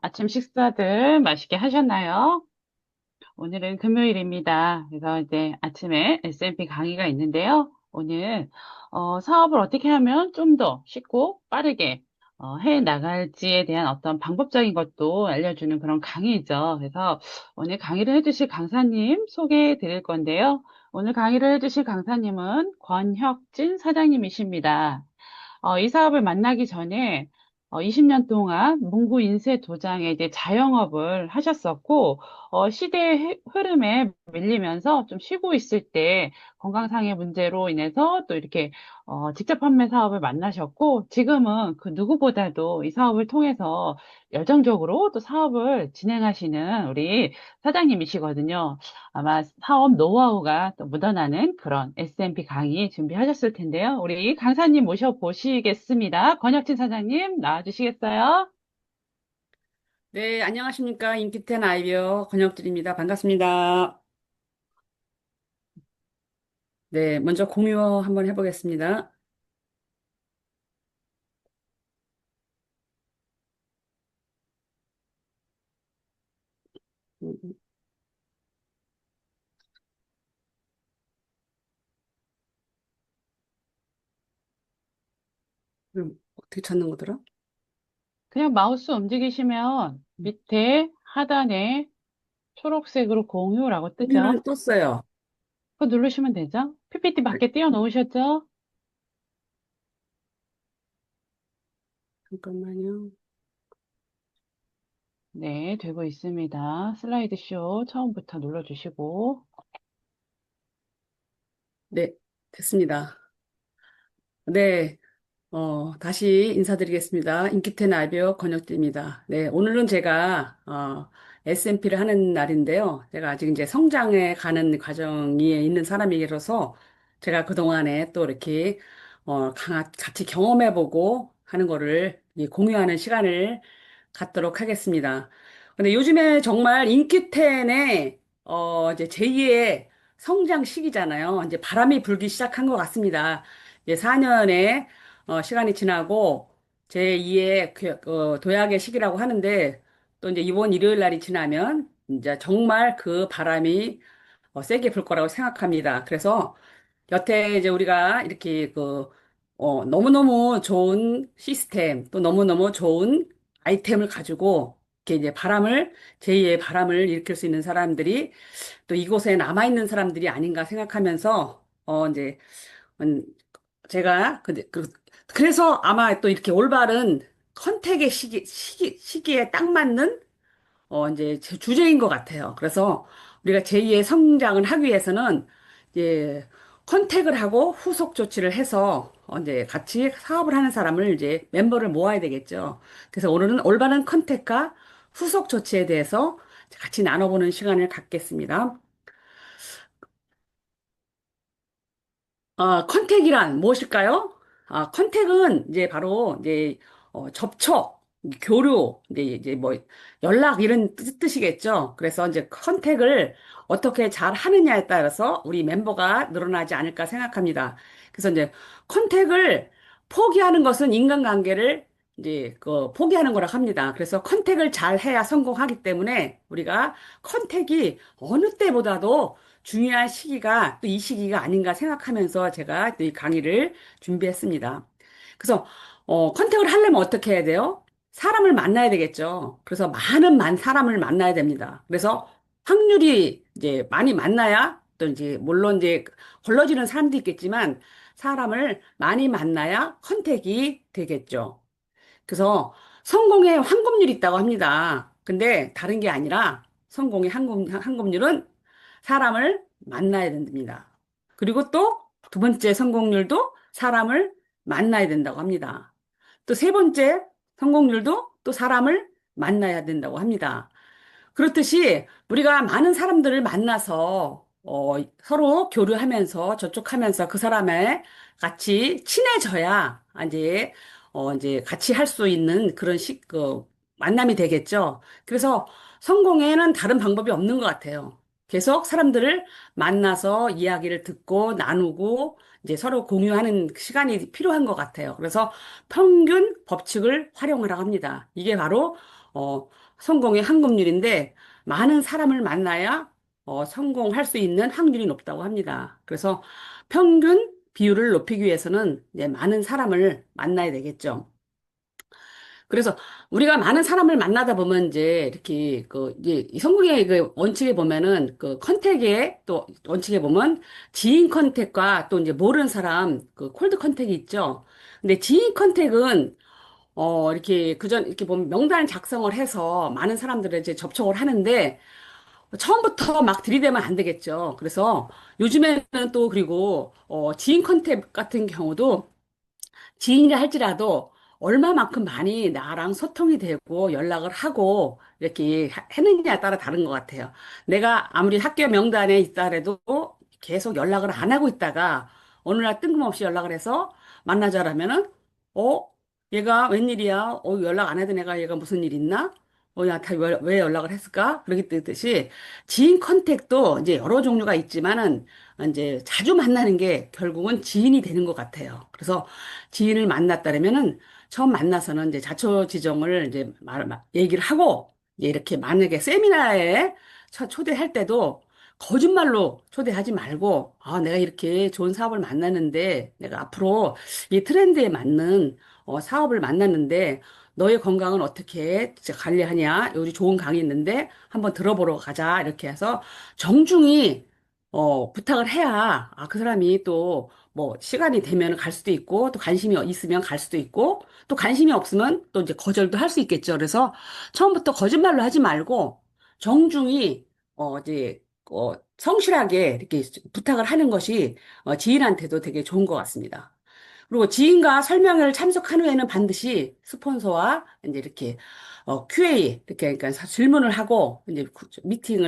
아침 식사들 맛있게 하셨나요? 오늘은 금요일입니다. 그래서 이제 아침에 S&P 강의가 있는데요. 오늘 사업을 어떻게 하면 좀 더 쉽고 빠르게 해 나갈지에 대한 어떤 방법적인 것도 알려주는 그런 강의이죠. 그래서 오늘 강의를 해주실 강사님 소개해 드릴 건데요. 오늘 강의를 해주실 강사님은 권혁진 사장님이십니다. 이 사업을 만나기 전에 20년 동안 문구 인쇄 도장에 이제 자영업을 하셨었고, 시대의 흐름에 밀리면서 좀 쉬고 있을 때 건강상의 문제로 인해서 또 이렇게 직접 판매 사업을 만나셨고, 지금은 그 누구보다도 이 사업을 통해서 열정적으로 또 사업을 진행하시는 우리 사장님이시거든요. 아마 사업 노하우가 또 묻어나는 그런 S&P 강의 준비하셨을 텐데요. 우리 강사님 모셔보시겠습니다. 권혁진 사장님 나와주시겠어요? 네, 안녕하십니까. 인기텐 아이비어 권혁진입니다. 반갑습니다. 네, 먼저 공유 한번 해보겠습니다. 음, 어떻게 찾는 거더라? 그냥 마우스 움직이시면 밑에 하단에 초록색으로 공유라고 뜨죠? 공유를 떴어요. 그거 누르시면 되죠? PPT 밖에 띄워놓으셨죠? 잠깐만요. 네, 되고 있습니다. 슬라이드 쇼 처음부터 눌러주시고. 네, 됐습니다. 네, 다시 인사드리겠습니다. 인기텐 아이비어 권혁진입니다. 네, 오늘은 제가, S&P를 하는 날인데요. 제가 아직 이제 성장해 가는 과정에 있는 사람이라서 제가 그동안에 또 이렇게, 같이 경험해보고 하는 거를 이 공유하는 시간을 갖도록 하겠습니다. 근데 요즘에 정말 인기텐의, 이제 제2의 성장 시기잖아요. 이제 바람이 불기 시작한 것 같습니다. 이제 4년의 시간이 지나고 제2의 도약의 시기라고 하는데 또 이제 이번 일요일 날이 지나면 이제 정말 그 바람이 세게 불 거라고 생각합니다. 그래서 여태 이제 우리가 이렇게 너무너무 좋은 시스템 또 너무너무 좋은 아이템을 가지고 이렇게 이제 제2의 바람을 일으킬 수 있는 사람들이 또 이곳에 남아있는 사람들이 아닌가 생각하면서 이제 음, 제가 그래서 아마 또 이렇게 올바른 컨택의 시기에 딱 맞는 이제 제 주제인 것 같아요. 그래서 우리가 제2의 성장을 하기 위해서는 이제 컨택을 하고 후속 조치를 해서 이제 같이 사업을 하는 사람을 이제 멤버를 모아야 되겠죠. 그래서 오늘은 올바른 컨택과 후속 조치에 대해서 같이 나눠보는 시간을 갖겠습니다. 컨택이란 무엇일까요? 컨택은 이제 바로 이제 접촉, 교류, 이제 뭐 연락 이런 뜻이겠죠. 그래서 이제 컨택을 어떻게 잘 하느냐에 따라서 우리 멤버가 늘어나지 않을까 생각합니다. 그래서 이제 컨택을 포기하는 것은 인간관계를 이제 포기하는 거라고 합니다. 그래서 컨택을 잘 해야 성공하기 때문에 우리가 컨택이 어느 때보다도 중요한 시기가 또 이 시기가 아닌가 생각하면서 제가 또 이 강의를 준비했습니다. 그래서 컨택을 하려면 어떻게 해야 돼요? 사람을 만나야 되겠죠. 그래서 사람을 만나야 됩니다. 그래서 확률이 이제 많이 만나야 또 이제 물론 이제 걸러지는 사람도 있겠지만 사람을 많이 만나야 컨택이 되겠죠. 그래서 성공의 황금률이 있다고 합니다. 근데 다른 게 아니라 성공의 황금률은 사람을 만나야 됩니다. 그리고 또 두 번째 성공률도 사람을 만나야 된다고 합니다. 또 세 번째 성공률도 또 사람을 만나야 된다고 합니다. 그렇듯이 우리가 많은 사람들을 만나서 서로 교류하면서 접촉하면서 그 사람의 같이 친해져야 이제 같이 할 수 있는 그런 만남이 되겠죠. 그래서 성공에는 다른 방법이 없는 것 같아요. 계속 사람들을 만나서 이야기를 듣고 나누고 이제 서로 공유하는 시간이 필요한 것 같아요. 그래서 평균 법칙을 활용하라고 합니다. 이게 바로 어, 성공의 황금률인데 많은 사람을 만나야 성공할 수 있는 확률이 높다고 합니다. 그래서 평균 비율을 높이기 위해서는 이제 많은 사람을 만나야 되겠죠. 그래서 우리가 많은 사람을 만나다 보면 이제 이렇게 그 이제 이 성공의 그 원칙에 보면은 그 컨택의 또 원칙에 보면 지인 컨택과 또 이제 모르는 사람 그 콜드 컨택이 있죠. 근데 지인 컨택은 이렇게 그전 이렇게 보면 명단 작성을 해서 많은 사람들을 이제 접촉을 하는데 처음부터 막 들이대면 안 되겠죠. 그래서 요즘에는 또 그리고 지인 컨택 같은 경우도 지인이라 할지라도 얼마만큼 많이 나랑 소통이 되고 연락을 하고 이렇게 했느냐에 따라 다른 것 같아요. 내가 아무리 학교 명단에 있다 해도 계속 연락을 안 하고 있다가 어느 날 뜬금없이 연락을 해서 만나자라면은 어? 얘가 웬일이야? 연락 안 해도 내가 얘가 무슨 일 있나? 야, 왜 연락을 했을까? 그렇게 뜻이 지인 컨택도 이제 여러 종류가 있지만은 이제 자주 만나는 게 결국은 지인이 되는 것 같아요. 그래서 지인을 만났다면은 처음 만나서는 이제 자초지종을 이제 얘기를 하고 이제 이렇게 만약에 세미나에 초대할 때도 거짓말로 초대하지 말고 내가 이렇게 좋은 사업을 만났는데 내가 앞으로 이 트렌드에 맞는 사업을 만났는데 너의 건강은 어떻게 관리하냐? 여기 좋은 강의 있는데 한번 들어보러 가자. 이렇게 해서 정중히 부탁을 해야 그 사람이 또 뭐 시간이 되면 갈 수도 있고 또 관심이 있으면 갈 수도 있고 또 관심이 없으면 또 이제 거절도 할 수 있겠죠. 그래서 처음부터 거짓말로 하지 말고 정중히 이제 성실하게 이렇게 부탁을 하는 것이 지인한테도 되게 좋은 것 같습니다. 그리고 지인과 설명을 참석한 후에는 반드시 스폰서와 이제 이렇게 QA 이렇게 그러니까 질문을 하고 이제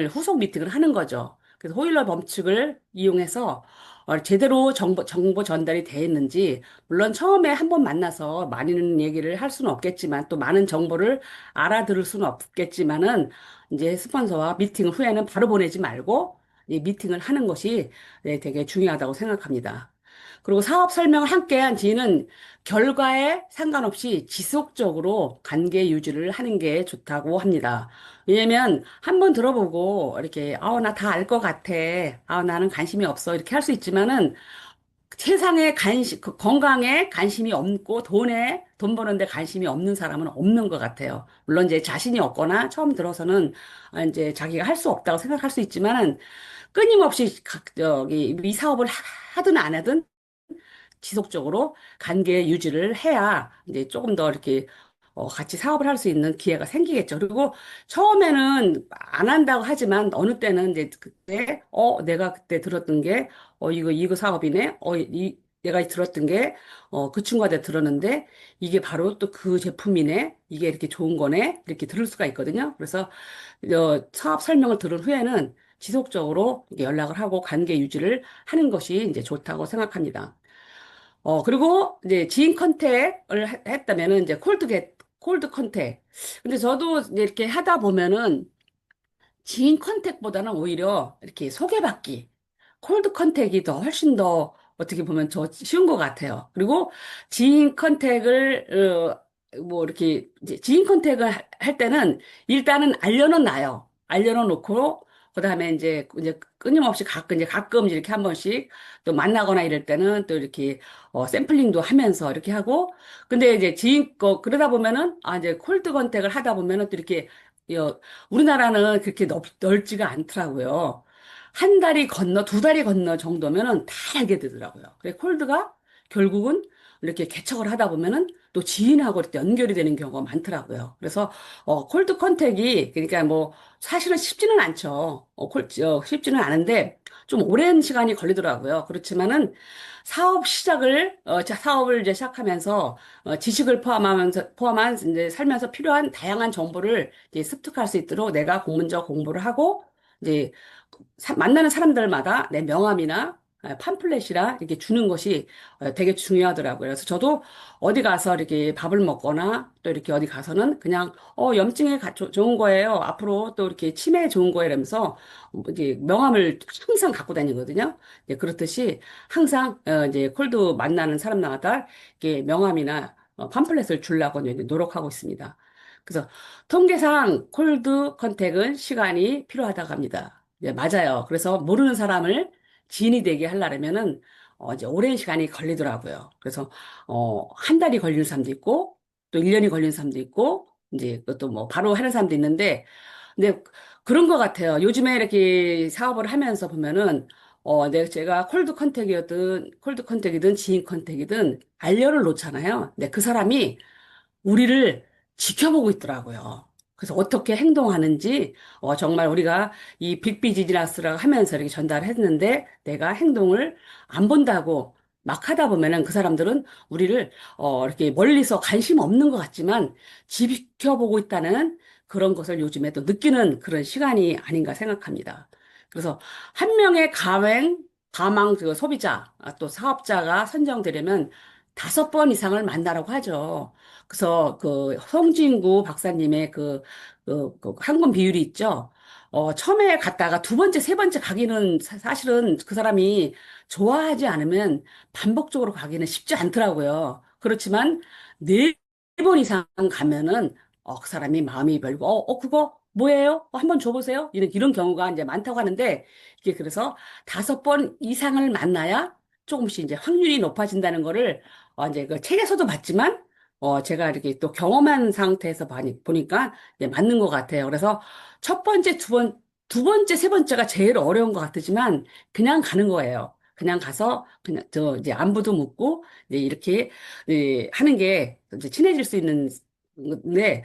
후속 미팅을 하는 거죠. 그래서 호일러 법칙을 이용해서 제대로 정보 전달이 돼 있는지 물론 처음에 한번 만나서 많이는 얘기를 할 수는 없겠지만 또 많은 정보를 알아들을 수는 없겠지만은 이제 스폰서와 미팅 후에는 바로 보내지 말고 이 미팅을 하는 것이 네, 되게 중요하다고 생각합니다. 그리고 사업 설명을 함께한 뒤는 결과에 상관없이 지속적으로 관계 유지를 하는 게 좋다고 합니다. 왜냐면 한 번 들어보고 이렇게 나 다 알 것 같아. 나는 관심이 없어. 이렇게 할 수 있지만은 세상에 건강에 관심이 없고 돈 버는데 관심이 없는 사람은 없는 것 같아요. 물론 이제 자신이 없거나 처음 들어서는 이제 자기가 할 수 없다고 생각할 수 있지만은 끊임없이 이 사업을 하든 안 하든 지속적으로 관계 유지를 해야 이제 조금 더 이렇게 같이 사업을 할 수 있는 기회가 생기겠죠. 그리고 처음에는 안 한다고 하지만 어느 때는 이제 그때 내가 그때 들었던 게 이거 사업이네. 내가 들었던 게 그 친구한테 들었는데 이게 바로 또 그 제품이네. 이게 이렇게 좋은 거네. 이렇게 들을 수가 있거든요. 그래서 사업 설명을 들은 후에는 지속적으로 이렇게 연락을 하고 관계 유지를 하는 것이 이제 좋다고 생각합니다. 그리고 이제 지인 컨택을 했다면은 이제 콜드 컨택. 근데 저도 이제 이렇게 하다 보면은 지인 컨택보다는 오히려 이렇게 소개받기, 콜드 컨택이 더 훨씬 더 어떻게 보면 더 쉬운 것 같아요. 그리고 지인 컨택을 뭐 이렇게 이제 지인 컨택을 할 때는 일단은 알려는 놔요. 알려는 놓고 그다음에 이제 끊임없이 가끔 이제 이렇게 한 번씩 또 만나거나 이럴 때는 또 이렇게 샘플링도 하면서 이렇게 하고 근데 이제 그러다 보면은 이제 콜드 컨택을 하다 보면은 또 이렇게 어, 우리나라는 그렇게 넓지가 않더라고요. 한 다리 건너, 두 다리 건너 정도면은 다 알게 되더라고요. 그래, 콜드가 결국은 이렇게 개척을 하다 보면은 또 지인하고 이렇게 연결이 되는 경우가 많더라고요. 그래서, 콜드 컨택이, 그러니까 뭐, 사실은 쉽지는 않죠. 쉽지는 않은데, 좀 오랜 시간이 걸리더라고요. 그렇지만은, 사업을 이제 시작하면서, 지식을 포함한 이제 살면서 필요한 다양한 정보를 이제 습득할 수 있도록 내가 공문적 공부를 하고, 이제 만나는 사람들마다 내 명함이나 팜플렛이라 이렇게 주는 것이 되게 중요하더라고요. 그래서 저도 어디 가서 이렇게 밥을 먹거나 또 이렇게 어디 가서는 그냥 염증에 좋은 거예요. 앞으로 또 이렇게 치매에 좋은 거예요. 이러면서 이제 명함을 항상 갖고 다니거든요. 이제 그렇듯이 항상 이제 콜드 만나는 사람마다 이렇게 명함이나 팜플렛을 주려고 이제 노력하고 있습니다. 그래서 통계상 콜드 컨택은 시간이 필요하다고 합니다. 네, 맞아요. 그래서 모르는 사람을 지인이 되게 하려면은 이제 오랜 시간이 걸리더라고요. 그래서 한 달이 걸리는 사람도 있고 또 1년이 걸리는 사람도 있고 이제 그것도 뭐 바로 하는 사람도 있는데 근데 그런 것 같아요. 요즘에 이렇게 사업을 하면서 보면은 제가 콜드 컨택이든 지인 컨택이든 알려를 놓잖아요. 근데 그 사람이 우리를 지켜보고 있더라고요. 그래서 어떻게 행동하는지, 정말 우리가 이 빅비지니스를 하면서 이렇게 전달했는데 내가 행동을 안 본다고 막 하다 보면은 그 사람들은 우리를, 이렇게 멀리서 관심 없는 것 같지만 지켜보고 있다는 그런 것을 요즘에 또 느끼는 그런 시간이 아닌가 생각합니다. 그래서 한 명의 가망 그 소비자, 또 사업자가 선정되려면 5번 이상을 만나라고 하죠. 그래서 그 송진구 박사님의 그 항공 비율이 있죠. 처음에 갔다가 두 번째, 세 번째 가기는 사실은 그 사람이 좋아하지 않으면 반복적으로 가기는 쉽지 않더라고요. 그렇지만 네 번 이상 가면은 그 사람이 마음이 별고 그거 뭐예요? 한번 줘보세요. 이런 경우가 이제 많다고 하는데 이게 그래서 5번 이상을 만나야 조금씩 이제 확률이 높아진다는 거를 이제 그 책에서도 봤지만 제가 이렇게 또 경험한 상태에서 보니까 이제 맞는 것 같아요. 그래서 첫 번째, 두 번째, 세 번째가 제일 어려운 것 같지만 그냥 가는 거예요. 그냥 가서 그냥 저 이제 안부도 묻고 이제 이렇게 하는 게 이제 친해질 수 있는 근데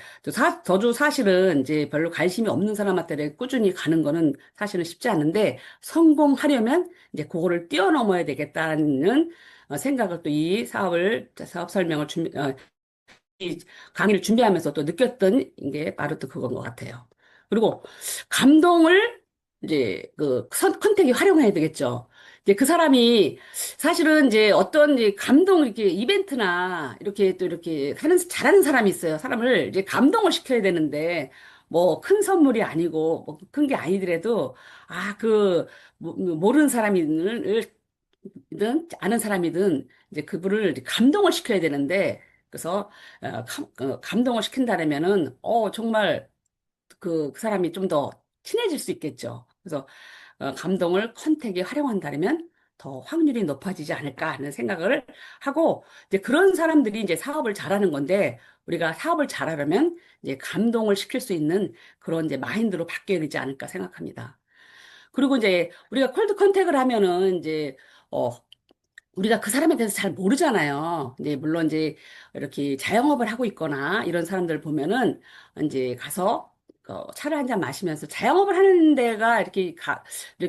저도 사실은 이제 별로 관심이 없는 사람한테 꾸준히 가는 거는 사실은 쉽지 않은데 성공하려면 이제 그거를 뛰어넘어야 되겠다는 생각을 또 이 사업 설명을 이 강의를 준비하면서 또 느꼈던 게 바로 또 그건 것 같아요. 그리고 감동을 이제 컨택이 활용해야 되겠죠. 이제 그 사람이 사실은 이제 어떤 이제 이렇게 이벤트나 이렇게 또 이렇게 잘하는 사람이 있어요. 사람을 이제 감동을 시켜야 되는데 뭐 큰 선물이 아니고 뭐 큰 게 아니더라도 모르는 사람을 든 아는 사람이든 이제 그분을 이제 감동을 시켜야 되는데 그래서 감동을 시킨다면은 정말 그 사람이 좀 더 친해질 수 있겠죠. 그래서 감동을 컨택에 활용한다면 더 확률이 높아지지 않을까 하는 생각을 하고 이제 그런 사람들이 이제 사업을 잘하는 건데 우리가 사업을 잘하려면 이제 감동을 시킬 수 있는 그런 이제 마인드로 바뀌어야 되지 않을까 생각합니다. 그리고 이제 우리가 콜드 컨택을 하면은 이제 어, 우리가 그 사람에 대해서 잘 모르잖아요. 근데 물론 이제 이렇게 자영업을 하고 있거나 이런 사람들 보면은 이제 가서 차를 한 잔 마시면서 자영업을 하는 데가 이렇게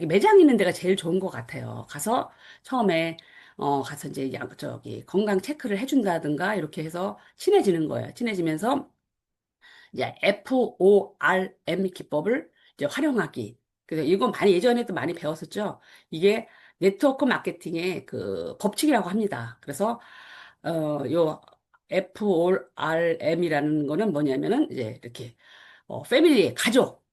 매장 있는 데가 제일 좋은 것 같아요. 가서 처음에 가서 이제 저기 건강 체크를 해준다든가 이렇게 해서 친해지는 거예요. 친해지면서 이제 FORM 기법을 이제 활용하기. 그래서 이건 많이 예전에도 많이 배웠었죠. 이게 네트워크 마케팅의 그 법칙이라고 합니다. 그래서 요 FORM이라는 거는 뭐냐면은 이제 이렇게 패밀리 가족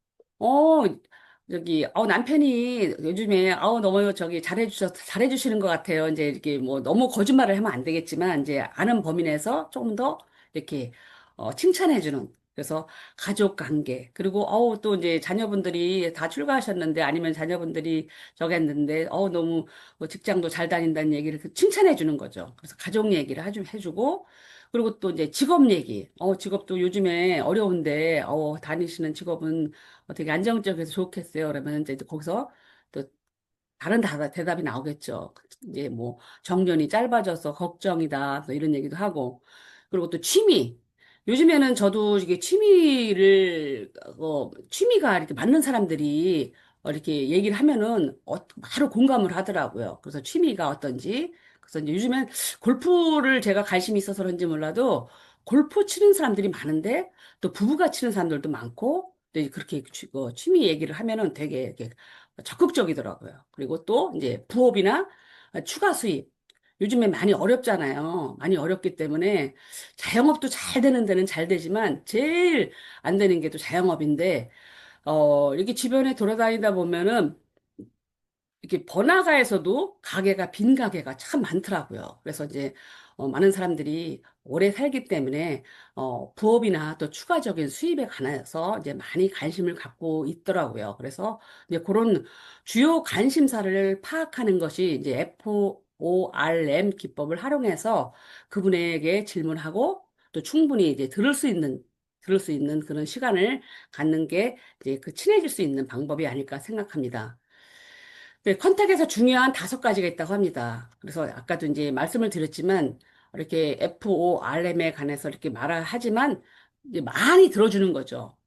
어 남편이 요즘에 너무 저기 잘해주시는 것 같아요. 이제 이렇게 뭐 너무 거짓말을 하면 안 되겠지만 이제 아는 범위 내에서 조금 더 이렇게 칭찬해주는 그래서 가족 관계 그리고 또 이제 자녀분들이 다 출가하셨는데 아니면 자녀분들이 저기 했는데 너무 뭐 직장도 잘 다닌다는 얘기를 칭찬해 주는 거죠. 그래서 가족 얘기를 해주고 그리고 또 이제 직업 얘기. 직업도 요즘에 어려운데 다니시는 직업은 되게 안정적이어서 좋겠어요. 그러면 이제 거기서 또 다른 대답이 나오겠죠. 이제 뭐 정년이 짧아져서 걱정이다. 또 이런 얘기도 하고. 그리고 또 취미. 요즘에는 저도 이게 취미가 이렇게 맞는 사람들이 이렇게 얘기를 하면은 바로 공감을 하더라고요. 그래서 취미가 어떤지. 그래서 이제 요즘엔 골프를 제가 관심이 있어서 그런지 몰라도 골프 치는 사람들이 많은데 또 부부가 치는 사람들도 많고 또 그렇게 취미 얘기를 하면은 되게 이렇게 적극적이더라고요. 그리고 또 이제 부업이나 추가 수입. 요즘에 많이 어렵잖아요. 많이 어렵기 때문에 자영업도 잘 되는 데는 잘 되지만 제일 안 되는 게 또 자영업인데 이렇게 주변에 돌아다니다 보면은 이렇게 번화가에서도 빈 가게가 참 많더라고요. 그래서 이제 많은 사람들이 오래 살기 때문에 부업이나 또 추가적인 수입에 관해서 이제 많이 관심을 갖고 있더라고요. 그래서 이제 그런 주요 관심사를 파악하는 것이 이제 FORM 기법을 활용해서 그분에게 질문하고 또 충분히 이제 들을 수 있는 그런 시간을 갖는 게 이제 그 친해질 수 있는 방법이 아닐까 생각합니다. 네, 컨택에서 중요한 5가지가 있다고 합니다. 그래서 아까도 이제 말씀을 드렸지만 이렇게 FORM에 관해서 이렇게 말을 하지만 이제 많이 들어주는 거죠.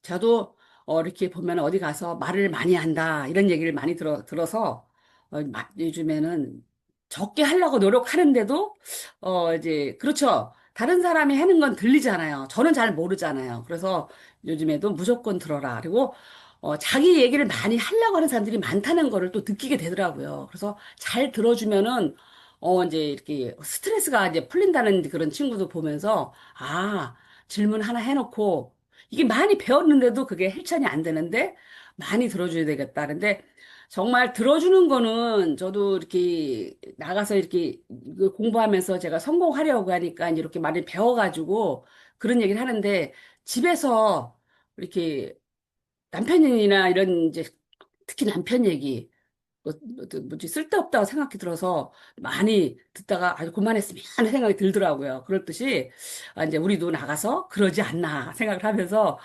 저도 이렇게 보면 어디 가서 말을 많이 한다 이런 얘기를 많이 들어서 요즘에는 적게 하려고 노력하는데도 이제 그렇죠. 다른 사람이 하는 건 들리잖아요. 저는 잘 모르잖아요. 그래서 요즘에도 무조건 들어라. 그리고 자기 얘기를 많이 하려고 하는 사람들이 많다는 거를 또 느끼게 되더라고요. 그래서 잘 들어주면은 이제 이렇게 스트레스가 이제 풀린다는 그런 친구도 보면서 질문 하나 해놓고 이게 많이 배웠는데도 그게 실천이 안 되는데 많이 들어줘야 되겠다는데 정말 들어주는 거는 저도 이렇게 나가서 이렇게 이거 공부하면서 제가 성공하려고 하니까 이제 이렇게 많이 배워가지고 그런 얘기를 하는데 집에서 이렇게 남편이나 이런 이제 특히 남편 얘기 뭐지 쓸데없다고 생각이 들어서 많이 듣다가 아주 그만했으면 하는 생각이 들더라고요. 그럴 듯이 이제 우리도 나가서 그러지 않나 생각을 하면서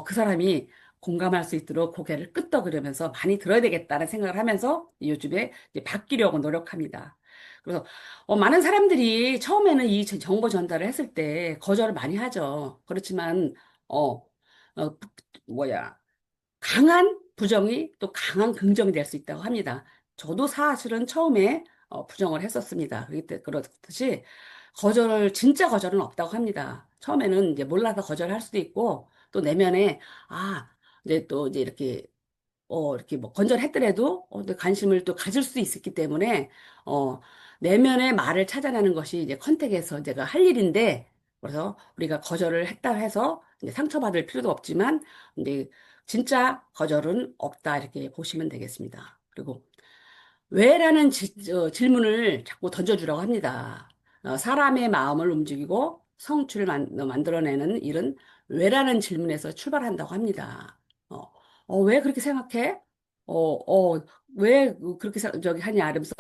그 사람이 공감할 수 있도록 고개를 끄덕이면서 많이 들어야 되겠다는 생각을 하면서 요즘에 이제 바뀌려고 노력합니다. 그래서 많은 사람들이 처음에는 이 정보 전달을 했을 때 거절을 많이 하죠. 그렇지만 어, 뭐야 강한 부정이 또 강한 긍정이 될 수 있다고 합니다. 저도 사실은 처음에 부정을 했었습니다. 그렇듯이 진짜 거절은 없다고 합니다. 처음에는 이제 몰라서 거절할 수도 있고, 또 내면에, 이제 또 이제 이렇게 뭐 건전했더라도 내 관심을 또 가질 수 있었기 때문에 어, 내면의 말을 찾아내는 것이 이제 컨택에서 제가 할 일인데 그래서 우리가 거절을 했다 해서 이제 상처받을 필요도 없지만 이제 진짜 거절은 없다 이렇게 보시면 되겠습니다. 그리고 왜라는 질문을 자꾸 던져주라고 합니다. 사람의 마음을 움직이고 성취를 만들어내는 일은 왜라는 질문에서 출발한다고 합니다. 어, 왜 그렇게 생각해? 왜 그렇게 저기 하냐? 이러면서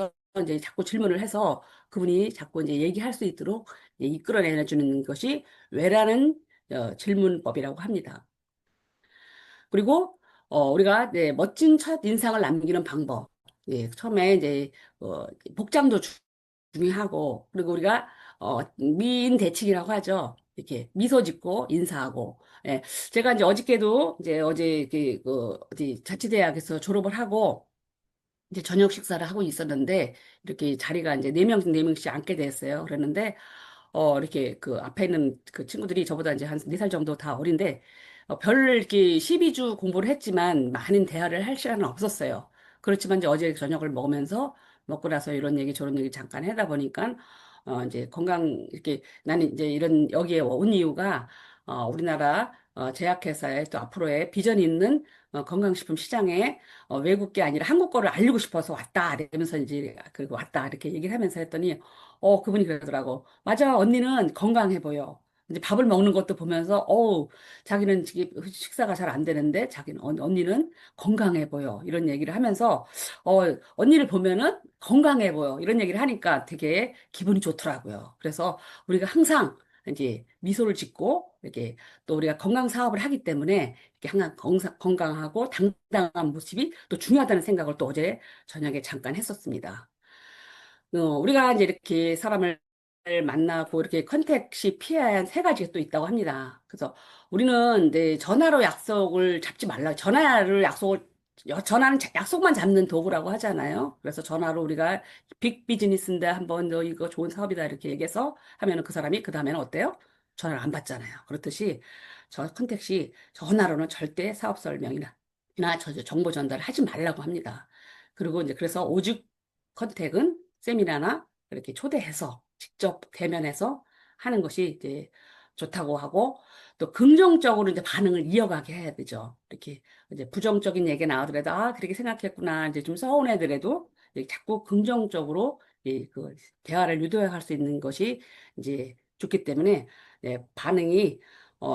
이제 자꾸 질문을 해서 그분이 자꾸 이제 얘기할 수 있도록 이끌어내 주는 것이 왜라는 질문법이라고 합니다. 그리고 우리가 멋진 첫 인상을 남기는 방법. 처음에 이제 복장도 중요하고 그리고 우리가 미인 대칭이라고 하죠. 이렇게 미소 짓고 인사하고. 제가 이제 어저께도 이제 어제 어디 자치대학에서 졸업을 하고 이제 저녁 식사를 하고 있었는데 이렇게 자리가 이제 네 명씩 앉게 됐어요. 그랬는데 이렇게 그 앞에 있는 그 친구들이 저보다 이제 한 4살 정도 다 어린데, 별 이렇게 12주 공부를 했지만 많은 대화를 할 시간은 없었어요. 그렇지만 이제 어제 저녁을 먹고 나서 이런 얘기 저런 얘기 잠깐 하다 보니까, 이제 이렇게 나는 이제 여기에 온 이유가, 우리나라 제약회사의 또 앞으로의 비전 있는 건강식품 시장에 외국 게 아니라 한국 거를 알리고 싶어서 왔다. 이러면서 이제 그 왔다. 이렇게 얘기를 하면서 했더니, 그분이 그러더라고. 맞아, 언니는 건강해 보여. 이제 밥을 먹는 것도 보면서, 자기는 지금 식사가 잘 안 되는데, 언니는 건강해 보여. 이런 얘기를 하면서, 언니를 보면은 건강해 보여. 이런 얘기를 하니까 되게 기분이 좋더라고요. 그래서 우리가 항상 이제 미소를 짓고, 이렇게 또 우리가 건강 사업을 하기 때문에, 이렇게 항상 건강하고 당당한 모습이 또 중요하다는 생각을 또 어제 저녁에 잠깐 했었습니다. 우리가 이제 이렇게 사람을 만나고 이렇게 컨택시 피해야 할 3가지가 또 있다고 합니다. 그래서 우리는 이제 전화로 약속을 잡지 말라. 전화는 약속만 잡는 도구라고 하잖아요. 그래서 전화로 우리가 빅 비즈니스인데 한번 너 이거 좋은 사업이다 이렇게 얘기해서 하면은 그 사람이 그 다음에는 어때요? 전화를 안 받잖아요. 그렇듯이 저 컨택시 전화로는 절대 사업 설명이나 정보 전달을 하지 말라고 합니다. 그리고 이제 그래서 오직 컨택은 세미나나 이렇게 초대해서 직접 대면해서 하는 것이 이제 좋다고 하고 또 긍정적으로 이제 반응을 이어가게 해야 되죠. 이렇게 이제 부정적인 얘기 나오더라도 그렇게 생각했구나 이제 좀 서운해더라도 이제 자꾸 긍정적으로 그 대화를 유도할 수 있는 것이 이제 좋기 때문에 반응이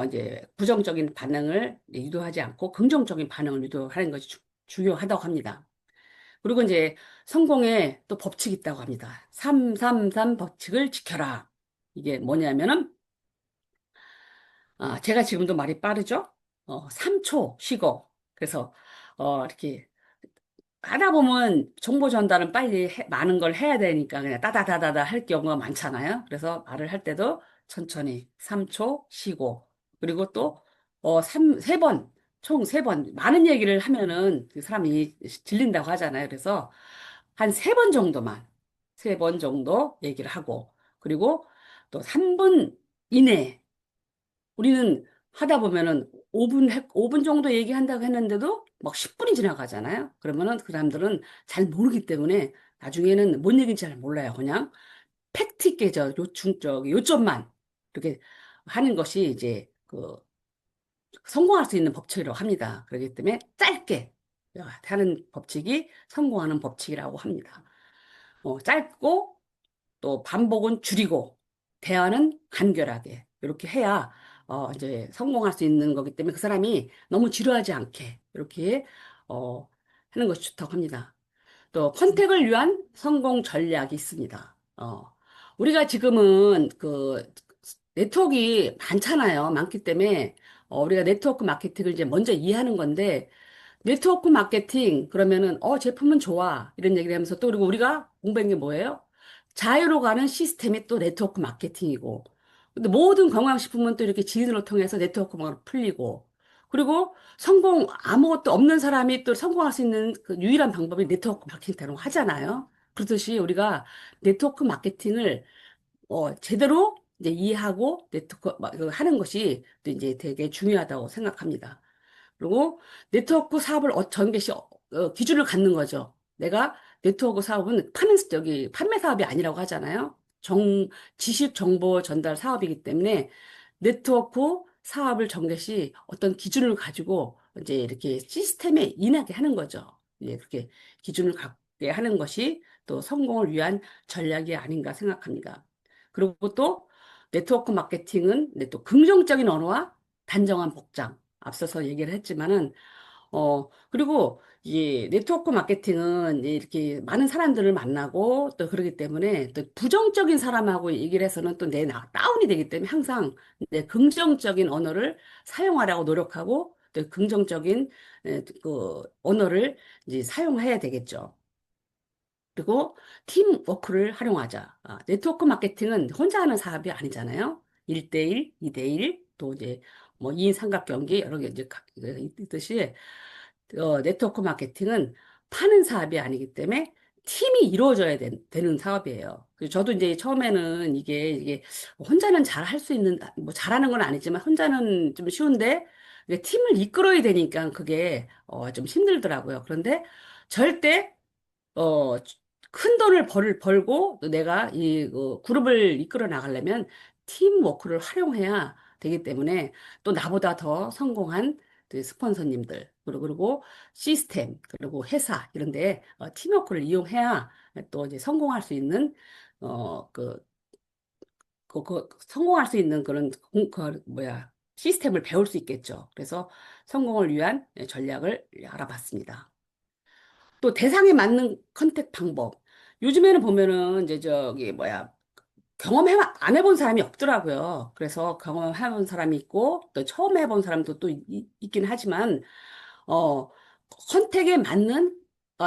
이제 부정적인 반응을 유도하지 않고 긍정적인 반응을 유도하는 것이 중요하다고 합니다. 그리고 이제 성공에 또 법칙이 있다고 합니다. 333 법칙을 지켜라. 이게 뭐냐면은 제가 지금도 말이 빠르죠? 3초 쉬고 그래서 이렇게 하다 보면 정보 전달은 빨리 많은 걸 해야 되니까 그냥 따다다다다 할 경우가 많잖아요. 그래서 말을 할 때도 천천히 3초 쉬고 그리고 또 세 번, 총 세 번 많은 얘기를 하면은 그 사람이 질린다고 하잖아요. 그래서 한 세 번 정도만 세 번 정도 얘기를 하고 그리고 또 3분 이내 우리는 하다 보면은 5분 정도 얘기한다고 했는데도 막 10분이 지나가잖아요. 그러면은 그 사람들은 잘 모르기 때문에 나중에는 뭔 얘기인지 잘 몰라요. 그냥 팩트 있게 요점만 이렇게 하는 것이 이제 성공할 수 있는 법칙이라고 합니다. 그렇기 때문에 짧게 하는 법칙이 성공하는 법칙이라고 합니다. 짧고 또 반복은 줄이고 대화는 간결하게 이렇게 해야 이제 성공할 수 있는 거기 때문에 그 사람이 너무 지루하지 않게 이렇게 어, 하는 것이 좋다고 합니다. 또 컨택을 위한 성공 전략이 있습니다. 우리가 지금은 그 네트워크가 많잖아요. 많기 때문에 우리가 네트워크 마케팅을 이제 먼저 이해하는 건데 네트워크 마케팅 그러면은 제품은 좋아 이런 얘기를 하면서 또 그리고 우리가 공부한 게 뭐예요? 자유로 가는 시스템이 또 네트워크 마케팅이고 근데 모든 건강식품은 또 이렇게 지인을 통해서 네트워크가 풀리고 그리고 성공 아무것도 없는 사람이 또 성공할 수 있는 그 유일한 방법이 네트워크 마케팅이라고 하잖아요. 그렇듯이 우리가 네트워크 마케팅을 제대로 이제 이해하고 하는 것이 또 이제 되게 중요하다고 생각합니다. 그리고 네트워크 사업을 전 개시 기준을 갖는 거죠. 내가 네트워크 사업은 저기 판매 사업이 아니라고 하잖아요. 지식 정보 전달 사업이기 때문에 네트워크 사업을 전개 시 어떤 기준을 가지고 이제 이렇게 시스템에 인하게 하는 거죠. 예, 그렇게 기준을 갖게 하는 것이 또 성공을 위한 전략이 아닌가 생각합니다. 그리고 또 네트워크 마케팅은 또 긍정적인 언어와 단정한 복장. 앞서서 얘기를 했지만은, 그리고 이 네트워크 마케팅은 이제 이렇게 많은 사람들을 만나고 또 그러기 때문에 또 부정적인 사람하고 얘기를 해서는 또 다운이 되기 때문에 항상 긍정적인 언어를 사용하려고 노력하고 또 긍정적인 그 언어를 이제 사용해야 되겠죠. 그리고 팀워크를 활용하자. 네트워크 마케팅은 혼자 하는 사업이 아니잖아요. 1대1, 2대1, 또 이제 뭐 2인 삼각경기 여러 개 이제 있듯이 네트워크 마케팅은 파는 사업이 아니기 때문에 팀이 이루어져야 되는 사업이에요. 그래서 저도 이제 처음에는 이게 혼자는 잘 할 수 있는, 뭐 잘하는 건 아니지만 혼자는 좀 쉬운데 이게 팀을 이끌어야 되니까 그게 좀 힘들더라고요. 그런데 절대 어, 큰 돈을 벌고 또 내가 그룹을 이끌어 나가려면 팀워크를 활용해야 되기 때문에 또 나보다 더 성공한 그 스폰서님들 그리고 시스템 그리고 회사 이런데 팀워크를 이용해야 또 이제 성공할 수 있는 성공할 수 있는 그런 시스템을 배울 수 있겠죠. 그래서 성공을 위한 전략을 알아봤습니다. 또 대상에 맞는 컨택 방법. 요즘에는 보면은 이제 안 해본 사람이 없더라고요. 그래서 경험해본 사람이 있고 또 처음 해본 사람도 또 있긴 하지만 어 컨택에 맞는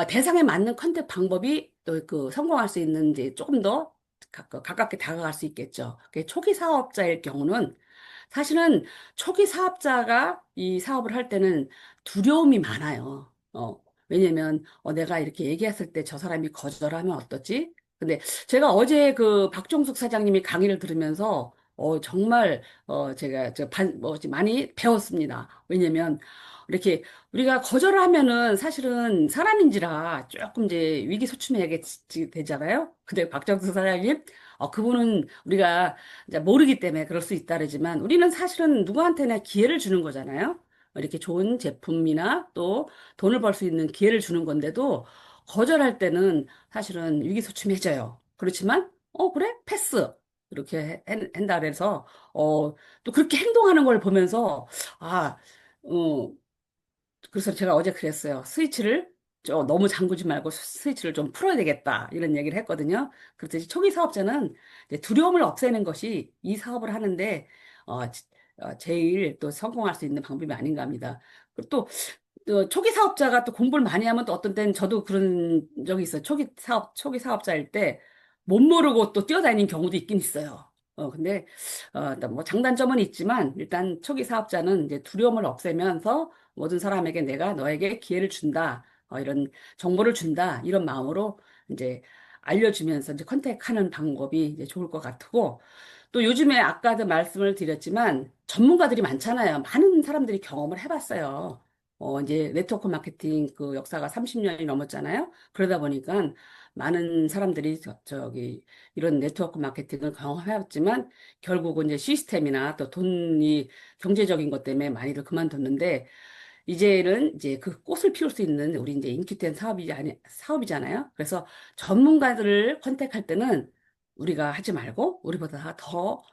대상에 맞는 컨택 방법이 또 그 성공할 수 있는 이제 조금 더 가깝게 다가갈 수 있겠죠. 초기 사업자일 경우는 사실은 초기 사업자가 이 사업을 할 때는 두려움이 많아요. 왜냐면, 내가 이렇게 얘기했을 때 저 사람이 거절하면 어떠지? 근데 제가 어제 그 박종숙 사장님이 강의를 들으면서, 정말, 제가, 많이 배웠습니다. 왜냐면, 이렇게 우리가 거절을 하면은 사실은 사람인지라 조금 이제 위기소침하게 되잖아요. 근데 박정수 사장님, 그분은 우리가 이제 모르기 때문에 그럴 수 있다 그러지만 우리는 사실은 누구한테나 기회를 주는 거잖아요. 이렇게 좋은 제품이나 또 돈을 벌 수 있는 기회를 주는 건데도 거절할 때는 사실은 위기소침해져요. 그렇지만, 그래? 패스. 이렇게 한다 그래서, 또 그렇게 행동하는 걸 보면서, 아, 어, 그래서 제가 어제 그랬어요. 스위치를 너무 잠그지 말고 스위치를 좀 풀어야 되겠다. 이런 얘기를 했거든요. 그랬더니 초기 사업자는 이제 두려움을 없애는 것이 이 사업을 하는데, 제일 또 성공할 수 있는 방법이 아닌가 합니다. 그리고 또 초기 사업자가 또 공부를 많이 하면 또 어떤 때는 저도 그런 적이 있어요. 초기 사업자일 때 못 모르고 또 뛰어다니는 경우도 있긴 있어요. 근데, 뭐 장단점은 있지만 일단 초기 사업자는 이제 두려움을 없애면서 모든 사람에게 내가 너에게 기회를 준다. 이런 정보를 준다. 이런 마음으로 이제 알려주면서 이제 컨택하는 방법이 이제 좋을 것 같고, 또 요즘에 아까도 말씀을 드렸지만 전문가들이 많잖아요. 많은 사람들이 경험을 해봤어요. 이제 네트워크 마케팅 그 역사가 30년이 넘었잖아요. 그러다 보니까 많은 사람들이 저기 이런 네트워크 마케팅을 경험해봤지만 결국은 이제 시스템이나 또 돈이 경제적인 것 때문에 많이들 그만뒀는데 이제는 이제 그 꽃을 피울 수 있는 우리 이제 인기템 사업이잖아요. 그래서 전문가들을 컨택할 때는 우리가 하지 말고 우리보다 더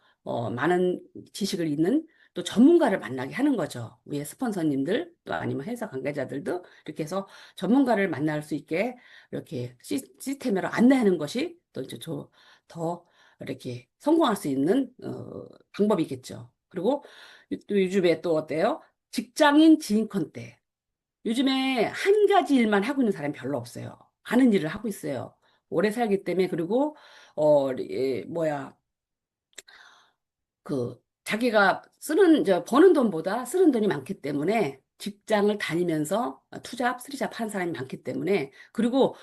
많은 지식을 있는 또 전문가를 만나게 하는 거죠. 우리의 스폰서님들 또 아니면 회사 관계자들도 이렇게 해서 전문가를 만날 수 있게 이렇게 시스템으로 안내하는 것이 또 이제 더 이렇게 성공할 수 있는 방법이겠죠. 그리고 또 요즘에 또 어때요? 직장인 지인 컨택. 요즘에 한 가지 일만 하고 있는 사람이 별로 없어요. 많은 일을 하고 있어요. 오래 살기 때문에 그리고 뭐야 자기가 버는 돈보다 쓰는 돈이 많기 때문에 직장을 다니면서 투잡, 쓰리잡 하는 사람이 많기 때문에 그리고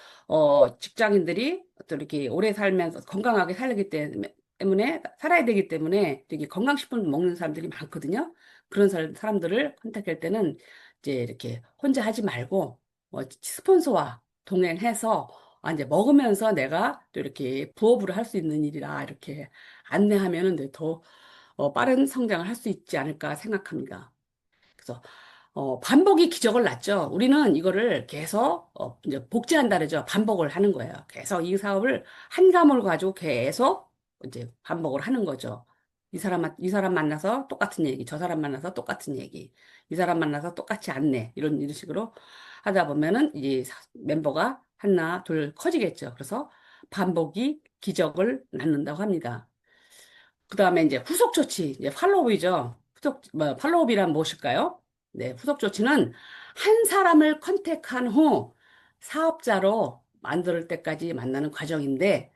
직장인들이 또 이렇게 오래 살면서 건강하게 살기 때문에 살아야 되기 때문에 되게 건강식품 먹는 사람들이 많거든요. 그런 사람들을 컨택할 때는 이제 이렇게 혼자 하지 말고 스폰서와 동행해서 이제 먹으면서 내가 또 이렇게 부업으로 할 수 있는 일이라 이렇게 안내하면은 더 빠른 성장을 할 수 있지 않을까 생각합니다. 그래서 반복이 기적을 낳죠. 우리는 이거를 계속 이제 복제한다 그러죠. 반복을 하는 거예요. 계속 이 사업을 한 감을 가지고 계속 이제 반복을 하는 거죠. 이 사람 만나서 똑같은 얘기, 저 사람 만나서 똑같은 얘기, 이 사람 만나서 똑같이 안내, 이런 식으로 하다 보면은 이제 멤버가 하나, 둘 커지겠죠. 그래서 반복이 기적을 낳는다고 합니다. 그 다음에 이제 후속 조치, 이제 팔로우이죠. 팔로우이란 무엇일까요? 네, 후속 조치는 한 사람을 컨택한 후 사업자로 만들 때까지 만나는 과정인데,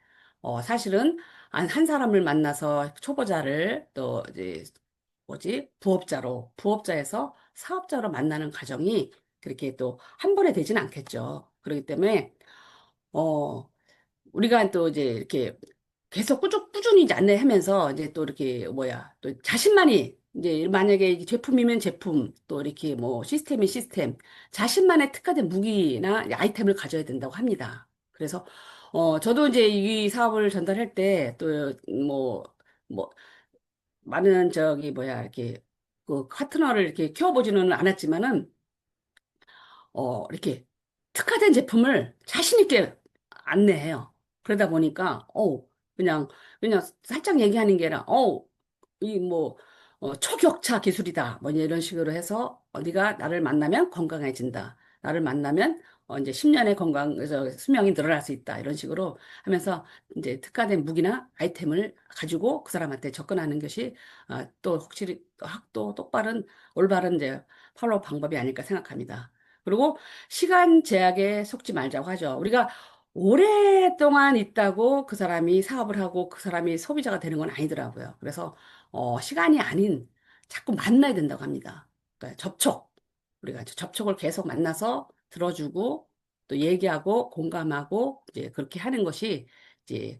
사실은 한 사람을 만나서 초보자를 또 이제 부업자에서 사업자로 만나는 과정이 그렇게 또 한 번에 되진 않겠죠. 그렇기 때문에, 어, 우리가 또 이제 이렇게 계속 꾸준히 이제 안내하면서 이제 또 이렇게 또 자신만이 이제 만약에 이 제품이면 제품 또 이렇게 뭐 시스템이 시스템 자신만의 특화된 무기나 아이템을 가져야 된다고 합니다. 그래서 저도 이제 이 사업을 전달할 때 또 뭐 많은 이렇게 그 파트너를 이렇게 키워보지는 않았지만은 이렇게 특화된 제품을 자신 있게 안내해요. 그러다 보니까, 그냥, 그냥 살짝 얘기하는 게 아니라, 이 뭐, 초격차 기술이다. 뭐 이런 식으로 해서, 네가 나를 만나면 건강해진다. 나를 만나면, 이제 10년의 수명이 늘어날 수 있다. 이런 식으로 하면서, 이제 특화된 무기나 아이템을 가지고 그 사람한테 접근하는 것이, 또 확실히, 또 똑바른, 올바른 이제 팔로우 방법이 아닐까 생각합니다. 그리고 시간 제약에 속지 말자고 하죠. 우리가 오랫동안 있다고 그 사람이 사업을 하고 그 사람이 소비자가 되는 건 아니더라고요. 그래서 시간이 아닌 자꾸 만나야 된다고 합니다. 그러니까 우리가 접촉을 계속 만나서 들어주고 또 얘기하고 공감하고 이제 그렇게 하는 것이 이제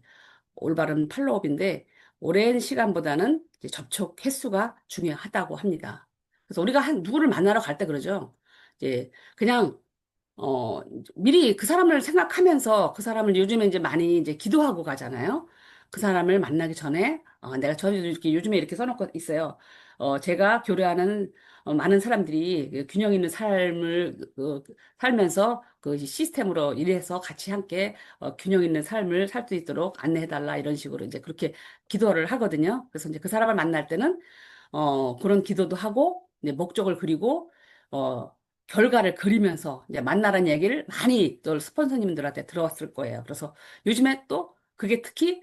올바른 팔로업인데 오랜 시간보다는 이제 접촉 횟수가 중요하다고 합니다. 그래서 우리가 누구를 만나러 갈 때 그러죠. 이제 그냥 미리 그 사람을 생각하면서 그 사람을 요즘에 이제 많이 이제 기도하고 가잖아요. 그 사람을 만나기 전에, 내가 저도 이렇게 요즘에 이렇게 써놓고 있어요. 제가 교류하는, 많은 사람들이 그 균형 있는 삶을 살면서 그 시스템으로 일해서 같이 함께 균형 있는 삶을 살 수 있도록 안내해달라 이런 식으로 이제 그렇게 기도를 하거든요. 그래서 이제 그 사람을 만날 때는 그런 기도도 하고 이제 목적을 그리고 어, 결과를 그리면서 이제 만나라는 얘기를 많이 또 스폰서님들한테 들어왔을 거예요. 그래서 요즘에 또 그게 특히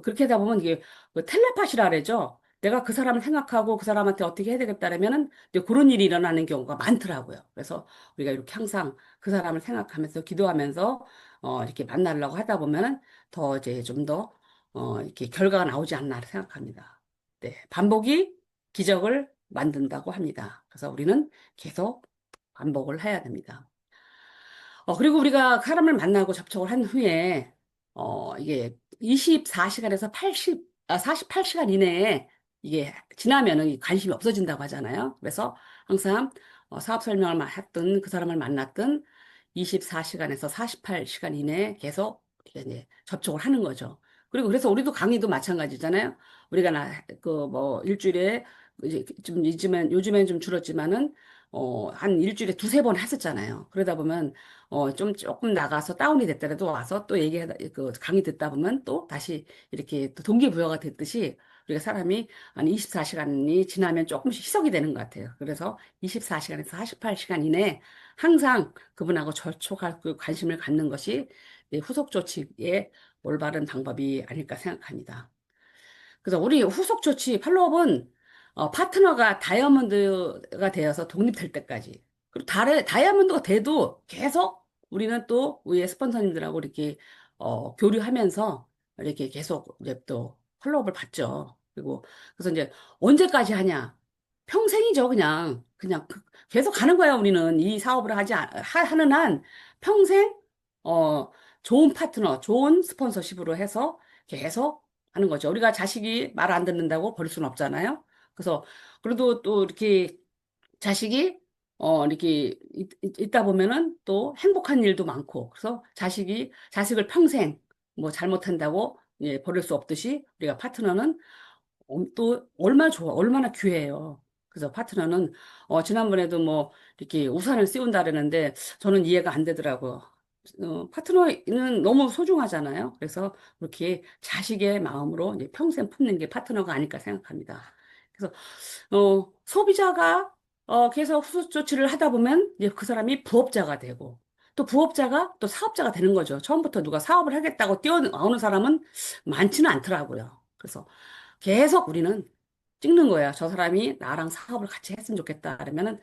그렇게 하다 보면 이게 그 텔레파시라 그러죠. 내가 그 사람을 생각하고 그 사람한테 어떻게 해야 되겠다라면은 이제 그런 일이 일어나는 경우가 많더라고요. 그래서 우리가 이렇게 항상 그 사람을 생각하면서 기도하면서 이렇게 만나려고 하다 보면은 더 이제 좀 더 이렇게 결과가 나오지 않나 생각합니다. 네, 반복이 기적을 만든다고 합니다. 그래서 우리는 계속 반복을 해야 됩니다. 그리고 우리가 사람을 만나고 접촉을 한 후에, 이게 24시간에서 48시간 이내에 이게 지나면은 이 관심이 없어진다고 하잖아요. 그래서 항상 사업 설명을 했든 그 사람을 만났든 24시간에서 48시간 이내에 계속 이게 이제 접촉을 하는 거죠. 그리고 그래서 우리도 강의도 마찬가지잖아요. 우리가 그 뭐 일주일에 이제 좀 요즘엔 좀 줄었지만은 한 일주일에 두세 번 했었잖아요. 그러다 보면 좀 조금 나가서 다운이 됐더라도 와서 또 그 강의 듣다 보면 또 다시 이렇게 또 동기부여가 됐듯이 우리가 사람이 한 24시간이 지나면 조금씩 희석이 되는 것 같아요. 그래서 24시간에서 48시간 이내에 항상 그분하고 절촉할 그 관심을 갖는 것이 후속 조치의 올바른 방법이 아닐까 생각합니다. 그래서 우리 후속 조치 팔로업은 파트너가 다이아몬드가 되어서 독립될 때까지 그리고 다이아몬드가 돼도 계속 우리는 또 우리의 스폰서님들하고 이렇게 교류하면서 이렇게 계속 이제 또 팔로업을 받죠. 그리고 그래서 이제 언제까지 하냐? 평생이죠, 그냥 계속 가는 거야. 우리는 이 사업을 하는 한 평생 어 좋은 파트너, 좋은 스폰서십으로 해서 계속 하는 거죠. 우리가 자식이 말 안 듣는다고 버릴 수는 없잖아요. 그래서 그래도 또 이렇게 자식이 이렇게 있다 보면은 또 행복한 일도 많고 그래서 자식을 평생 뭐 잘못한다고 예, 버릴 수 없듯이 우리가 파트너는 또 얼마나 좋아, 얼마나 귀해요. 그래서 파트너는 지난번에도 뭐 이렇게 우산을 씌운다 그러는데 저는 이해가 안 되더라고요. 파트너는 너무 소중하잖아요. 그래서 그렇게 자식의 마음으로 이제 평생 품는 게 파트너가 아닐까 생각합니다. 그래서 소비자가 계속 후속 조치를 하다 보면 이제 그 사람이 부업자가 되고 또 부업자가 또 사업자가 되는 거죠. 처음부터 누가 사업을 하겠다고 뛰어나오는 사람은 많지는 않더라고요. 그래서 계속 우리는 찍는 거예요. 저 사람이 나랑 사업을 같이 했으면 좋겠다. 그러면은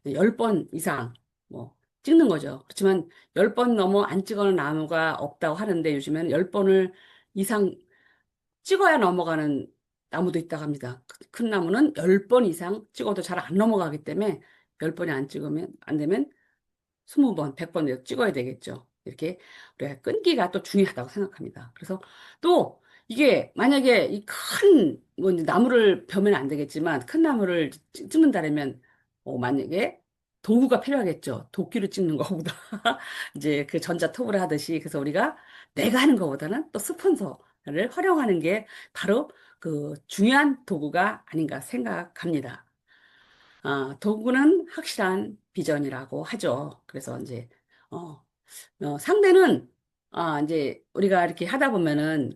10번 이상 뭐 찍는 거죠. 그렇지만 10번 넘어 안 찍어는 나무가 없다고 하는데 요즘에는 10번을 이상 찍어야 넘어가는 나무도 있다고 합니다. 큰 나무는 10번 이상 찍어도 잘 안 넘어가기 때문에 10번이 안 찍으면 안 되면 20번, 100번 찍어야 되겠죠. 이렇게 우리가 끈기가 또 중요하다고 생각합니다. 그래서 또 이게 만약에 이 큰, 뭐 이제 나무를 벼면 안 되겠지만 큰 나무를 찍는다면 만약에 도구가 필요하겠죠. 도끼를 찍는 것보다 이제 그 전자톱을 하듯이 그래서 우리가 내가 하는 것보다는 또 스폰서를 활용하는 게 바로 그 중요한 도구가 아닌가 생각합니다. 도구는 확실한 비전이라고 하죠. 그래서 이제, 어, 상대는, 이제 우리가 이렇게 하다 보면은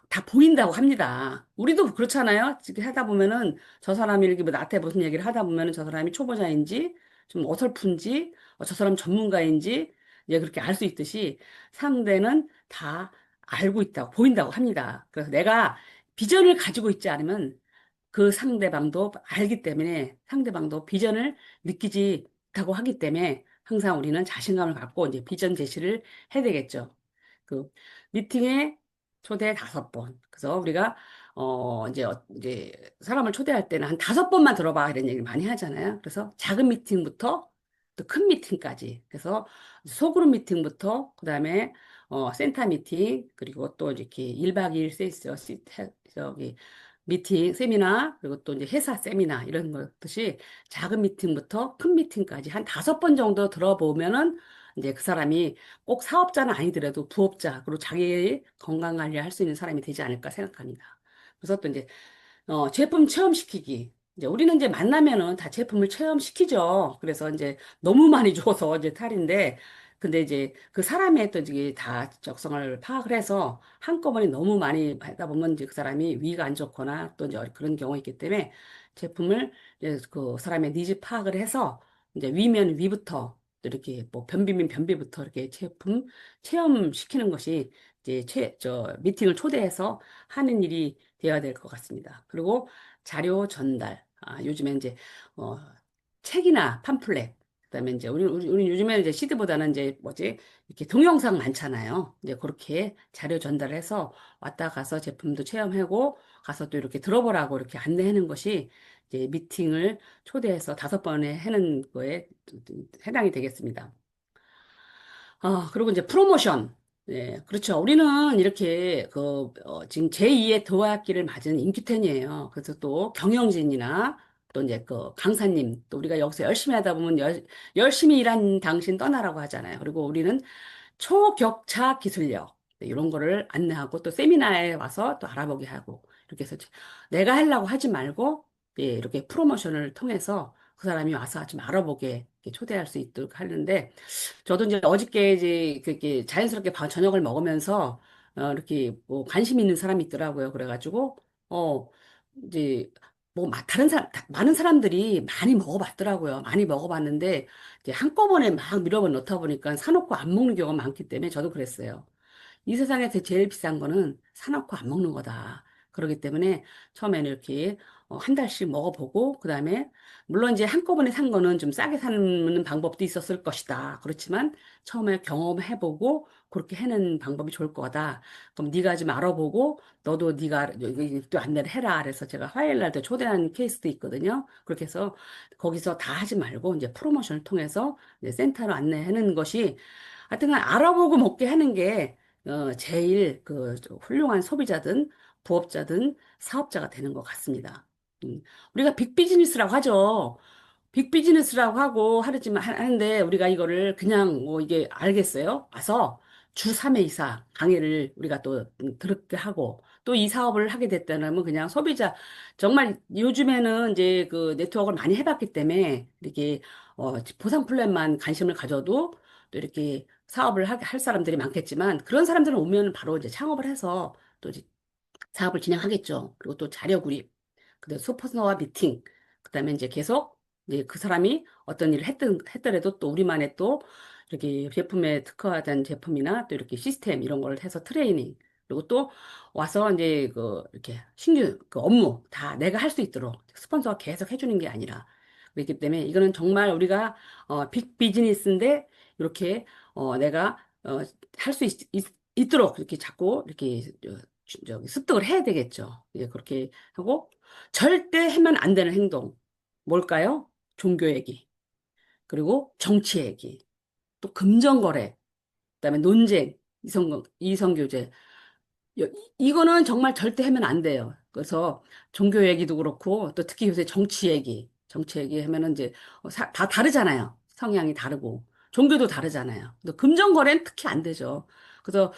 다 보인다고 합니다. 우리도 그렇잖아요. 이렇게 하다 보면은 저 사람이 이렇게 뭐 나한테 무슨 얘기를 하다 보면은 저 사람이 초보자인지 좀 어설픈지 저 사람 전문가인지 이제 그렇게 알 수 있듯이 상대는 다 알고 있다고, 보인다고 합니다. 그래서 내가 비전을 가지고 있지 않으면 그 상대방도 알기 때문에 상대방도 비전을 느끼지 못하고 하기 때문에 항상 우리는 자신감을 갖고 이제 비전 제시를 해야 되겠죠. 그 미팅에 초대 5번. 그래서 우리가 이제 사람을 초대할 때는 한 5번만 들어봐 이런 얘기를 많이 하잖아요. 그래서 작은 미팅부터 또 큰 미팅까지. 그래서 소그룹 미팅부터 그다음에 센터 미팅 그리고 또 이렇게 1박 2일 저기 미팅, 세미나, 그리고 또 이제 회사 세미나, 이런 것듯이 작은 미팅부터 큰 미팅까지 한 5번 정도 들어보면은 이제 그 사람이 꼭 사업자는 아니더라도 부업자, 그리고 자기 건강 관리할 수 있는 사람이 되지 않을까 생각합니다. 그래서 또 이제, 제품 체험시키기. 이제 우리는 이제 만나면은 다 제품을 체험시키죠. 그래서 이제 너무 많이 줘서 이제 탈인데, 근데 이제 그 사람의 또 이게 다 적성을 파악을 해서 한꺼번에 너무 많이 하다 보면 이제 그 사람이 위가 안 좋거나 또 이제 그런 경우가 있기 때문에 제품을 이제 그 사람의 니즈 파악을 해서 이제 위면 위부터 또 이렇게 뭐 변비면 변비부터 이렇게 제품 체험시키는 것이 이제 미팅을 초대해서 하는 일이 되어야 될 것 같습니다. 그리고 자료 전달. 요즘에 이제, 어, 책이나 팜플렛. 그다음에 이제, 우리 요즘에는 이제 CD보다는 이제 뭐지? 이렇게 동영상 많잖아요. 이제 그렇게 자료 전달을 해서 왔다 가서 제품도 체험하고 가서 또 이렇게 들어보라고 이렇게 안내하는 것이 이제 미팅을 초대해서 5번에 하는 거에 해당이 되겠습니다. 그리고 이제 프로모션. 네, 그렇죠. 우리는 이렇게 지금 제2의 도화학기를 맞은 인큐텐이에요. 그래서 또 경영진이나 또 이제 그 강사님, 또 우리가 여기서 열심히 하다 보면 열심히 일한 당신 떠나라고 하잖아요. 그리고 우리는 초격차 기술력, 네, 이런 거를 안내하고 또 세미나에 와서 또 알아보게 하고 이렇게 해서 내가 하려고 하지 말고 예, 이렇게 프로모션을 통해서 그 사람이 와서 좀 알아보게 이렇게 초대할 수 있도록 하는데 저도 이제 어저께 이제 그렇게 자연스럽게 저녁을 먹으면서 이렇게 뭐 관심 있는 사람이 있더라고요. 그래가지고 어 이제 뭐 다른 사람 많은 사람들이 많이 먹어봤더라고요. 많이 먹어봤는데 이제 한꺼번에 막 밀어버 넣다 보니까 사놓고 안 먹는 경우가 많기 때문에 저도 그랬어요. 이 세상에서 제일 비싼 거는 사놓고 안 먹는 거다. 그렇기 때문에 처음에는 이렇게 한 달씩 먹어보고, 그 다음에, 물론 이제 한꺼번에 산 거는 좀 싸게 사는 방법도 있었을 것이다. 그렇지만 처음에 경험해보고, 그렇게 해는 방법이 좋을 거다. 그럼 네가 좀 알아보고, 너도 네가 여기 또 안내를 해라. 그래서 제가 화요일 날 또 초대한 케이스도 있거든요. 그렇게 해서 거기서 다 하지 말고, 이제 프로모션을 통해서 이제 센터로 안내하는 것이 하여튼간 알아보고 먹게 하는 게 제일 훌륭한 소비자든 부업자든 사업자가 되는 것 같습니다. 음, 우리가 빅비즈니스라고 하죠. 빅비즈니스라고 하고 하는데 우리가 이거를 그냥 뭐 이게 알겠어요? 와서 주 3회 이상 강의를 우리가 또 들었게 하고 또 이 사업을 하게 됐다면 그냥 소비자 정말 요즘에는 이제 그 네트워크를 많이 해봤기 때문에 이렇게 보상 플랜만 관심을 가져도 또 이렇게 사업을 할 사람들이 많겠지만 그런 사람들은 오면 바로 이제 창업을 해서 또 이제 사업을 진행하겠죠. 그리고 또 자료 구입, 그다음에 소퍼너와 미팅, 그다음에 이제 계속 이제 그 사람이 어떤 일을 했더라도 또 우리만의 또 이렇게 제품에 특화된 제품이나 또 이렇게 시스템 이런 걸 해서 트레이닝 그리고 또 와서 이제 이렇게 신규 그 업무 다 내가 할 수 있도록 스폰서가 계속 해주는 게 아니라 그렇기 때문에 이거는 정말 우리가 빅 비즈니스인데 이렇게 내가 할 수 있도록 이렇게 자꾸 이렇게 저기 습득을 해야 되겠죠. 예, 그렇게 하고 절대 하면 안 되는 행동. 뭘까요? 종교 얘기, 그리고 정치 얘기, 또 금전거래, 그다음에 논쟁, 이성교제. 이거는 정말 절대 하면 안 돼요. 그래서 종교 얘기도 그렇고 또 특히 요새 정치 얘기 하면은 이제 다 다르잖아요. 성향이 다르고 종교도 다르잖아요. 또 금전거래는 특히 안 되죠. 그래서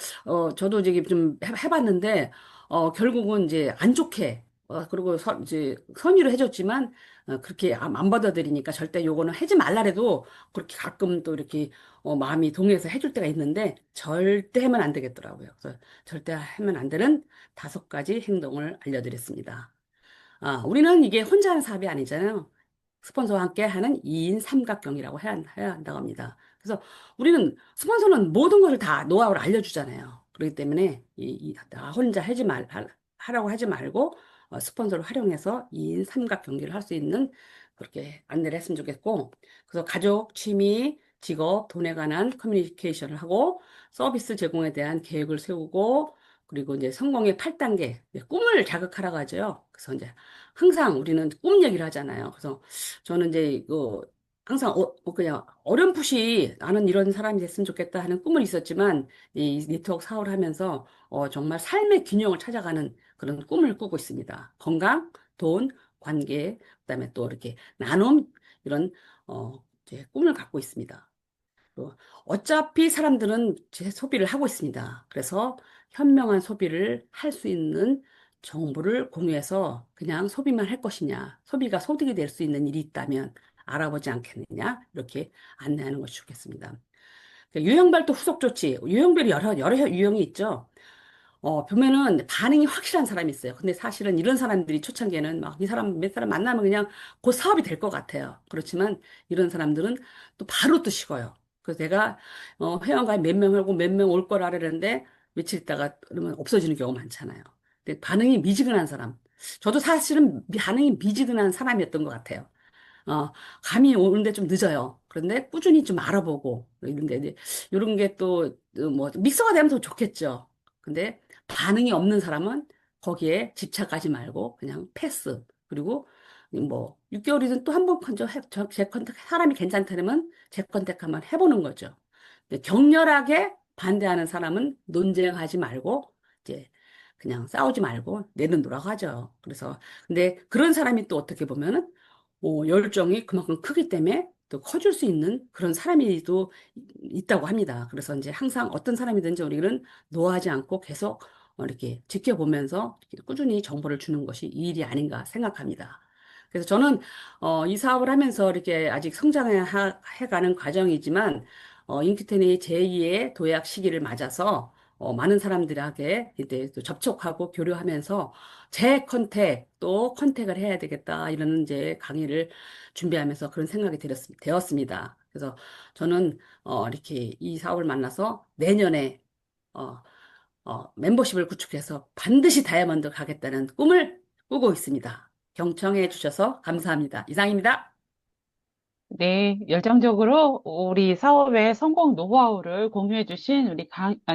저도 이제 좀 해봤는데 결국은 이제 안 좋게 그리고 이제 선의로 해줬지만 그렇게 안 받아들이니까 절대 요거는 하지 말라래도 그렇게 가끔 또 이렇게 마음이 동해서 해줄 때가 있는데 절대 하면 안 되겠더라고요. 그래서 절대 하면 안 되는 5가지 행동을 알려드렸습니다. 우리는 이게 혼자 하는 사업이 아니잖아요. 스폰서와 함께 하는 2인 삼각경이라고 해야 한다고 합니다. 그래서 우리는 스폰서는 모든 것을 다 노하우를 알려주잖아요. 그렇기 때문에 나 혼자 하라고 하지 말고 스폰서를 활용해서 2인 삼각 경기를 할 수 있는 그렇게 안내를 했으면 좋겠고 그래서 가족, 취미, 직업, 돈에 관한 커뮤니케이션을 하고 서비스 제공에 대한 계획을 세우고 그리고 이제 성공의 8단계 꿈을 자극하라고 하죠. 그래서 이제 항상 우리는 꿈 얘기를 하잖아요. 그래서 저는 이제 항상 그냥 어렴풋이 나는 이런 사람이 됐으면 좋겠다 하는 꿈을 있었지만 이 네트워크 사업을 하면서 정말 삶의 균형을 찾아가는 그런 꿈을 꾸고 있습니다. 건강, 돈, 관계, 그다음에 또 이렇게 나눔 이런 이제 꿈을 갖고 있습니다. 또 어차피 사람들은 제 소비를 하고 있습니다. 그래서 현명한 소비를 할 수 있는 정보를 공유해서 그냥 소비만 할 것이냐, 소비가 소득이 될 수 있는 일이 있다면 알아보지 않겠느냐, 이렇게 안내하는 것이 좋겠습니다. 유형별도 후속 조치, 유형별이 여러 유형이 있죠. 보면은 반응이 확실한 사람이 있어요. 근데 사실은 이런 사람들이 초창기에는 막 이 사람 몇 사람 만나면 그냥 곧 사업이 될 것 같아요. 그렇지만 이런 사람들은 또 바로 또 식어요. 그래서 내가 회원가입 몇 명 하고 몇 명 올 거라 그러는데 며칠 있다가 그러면 없어지는 경우가 많잖아요. 근데 반응이 미지근한 사람. 저도 사실은 반응이 미지근한 사람이었던 것 같아요. 어, 감이 오는데 좀 늦어요. 그런데 꾸준히 좀 알아보고, 이런데, 이제, 이런 게 또, 뭐, 믹서가 되면 더 좋겠죠. 근데 반응이 없는 사람은 거기에 집착하지 말고 그냥 패스. 그리고 뭐, 6개월이든 또 한 번 컨저 재컨택, 사람이 괜찮다면 재컨택 한번 해보는 거죠. 근데 격렬하게 반대하는 사람은 논쟁하지 말고, 이제, 그냥 싸우지 말고 내려놓으라고 하죠. 그래서, 근데 그런 사람이 또 어떻게 보면은 열정이 그만큼 크기 때문에 또 커질 수 있는 그런 사람이 또 있다고 합니다. 그래서 이제 항상 어떤 사람이든지 우리는 노하지 않고 계속 이렇게 지켜보면서 이렇게 꾸준히 정보를 주는 것이 이 일이 아닌가 생각합니다. 그래서 저는 이 사업을 하면서 이렇게 아직 성장해 가는 과정이지만 인큐텐이 제2의 도약 시기를 맞아서 많은 사람들에게 이제 또 접촉하고 교류하면서 재 컨택 또 컨택을 해야 되겠다 이런 이제 강의를 준비하면서 그런 생각이 되었습니다. 그래서 저는 이렇게 이 사업을 만나서 내년에 어, 멤버십을 구축해서 반드시 다이아몬드 가겠다는 꿈을 꾸고 있습니다. 경청해 주셔서 감사합니다. 이상입니다. 네, 열정적으로 우리 사업의 성공 노하우를 공유해 주신 우리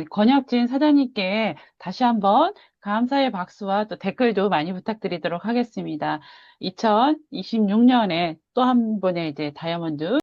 권혁진 사장님께 다시 한번 감사의 박수와 또 댓글도 많이 부탁드리도록 하겠습니다. 2026년에 또 한 번의 이제 다이아몬드